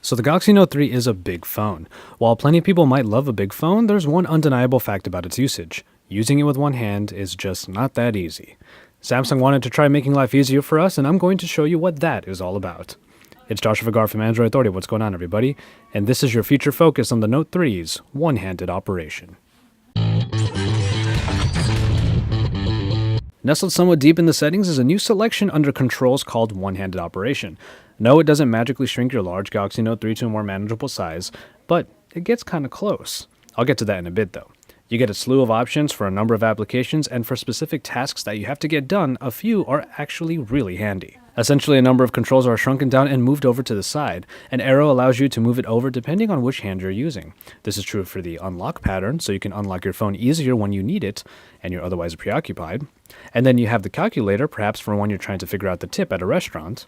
So the Galaxy Note 3 is a big phone. While plenty of people might love a big phone, there's one undeniable fact about its usage. Using it with one hand is just not that easy. Samsung wanted to try making life easier for us, and I'm going to show you what that is all about. It's Joshua Vergara from Android Authority. What's going on, everybody? And this is your feature focus on the Note 3's one-handed operation. Nestled somewhat deep in the settings is a new selection under controls called one-handed operation. No, it doesn't magically shrink your large Galaxy Note 3 to a more manageable size, but it gets kind of close. I'll get to that in a bit though. You get a slew of options for a number of applications, and for specific tasks that you have to get done, a few are actually really handy. Essentially, a number of controls are shrunken down and moved over to the side. An arrow allows you to move it over depending on which hand you're using. This is true for the unlock pattern, so you can unlock your phone easier when you need it and you're otherwise preoccupied. And then you have the calculator, perhaps for when you're trying to figure out the tip at a restaurant.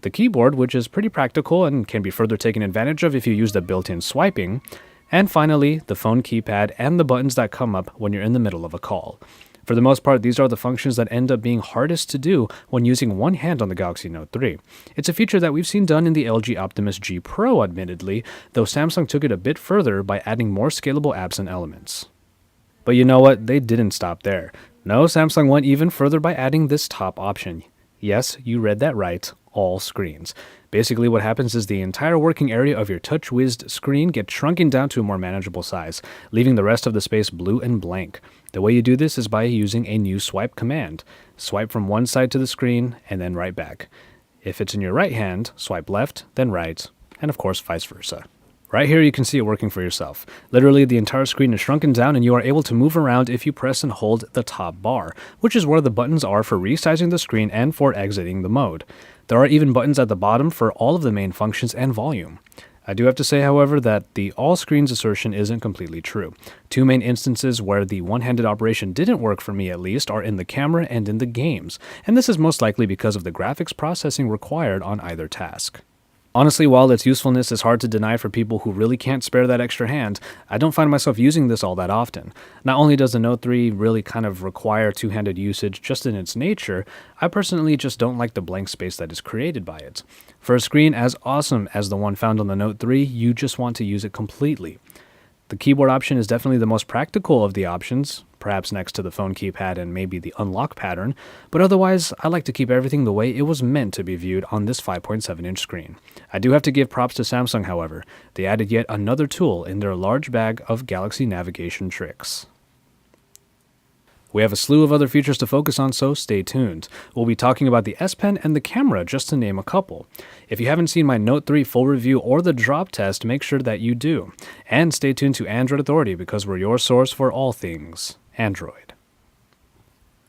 The keyboard, which is pretty practical and can be further taken advantage of if you use the built-in swiping. And finally, the phone keypad and the buttons that come up when you're in the middle of a call. For the most part, these are the functions that end up being hardest to do when using one hand on the Galaxy Note 3. It's a feature that we've seen done in the LG Optimus G Pro, admittedly, though Samsung took it a bit further by adding more scalable apps and elements. But you know what? They didn't stop there. No, Samsung went even further by adding this top option. Yes, you read that right. All screens. Basically, what happens is the entire working area of your TouchWiz screen gets shrunken down to a more manageable size, leaving the rest of the space blue and blank. The way you do this is by using a new swipe command. Swipe from one side to the screen and then right back. If it's in your right hand, swipe left, then right, and of course vice versa. Right here you can see it working for yourself. Literally, the entire screen is shrunken down and you are able to move around if you press and hold the top bar, which is where the buttons are for resizing the screen and for exiting the mode. There are even buttons at the bottom for all of the main functions and volume. I do have to say, however, that the all screens assertion isn't completely true. Two main instances where the one-handed operation didn't work for me at least are in the camera and in the games, and this is most likely because of the graphics processing required on either task. Honestly, while its usefulness is hard to deny for people who really can't spare that extra hand, I don't find myself using this all that often. Not only does the Note 3 really kind of require two-handed usage just in its nature, I personally just don't like the blank space that is created by it. For a screen as awesome as the one found on the Note 3, you just want to use it completely. The keyboard option is definitely the most practical of the options, perhaps next to the phone keypad and maybe the unlock pattern, but otherwise, I like to keep everything the way it was meant to be viewed on this 5.7-inch screen. I do have to give props to Samsung, however. They added yet another tool in their large bag of Galaxy navigation tricks. We have a slew of other features to focus on, so stay tuned. We'll be talking about the S Pen and the camera, just to name a couple. If you haven't seen my Note 3 full review or the drop test, make sure that you do. And stay tuned to Android Authority because we're your source for all things Android.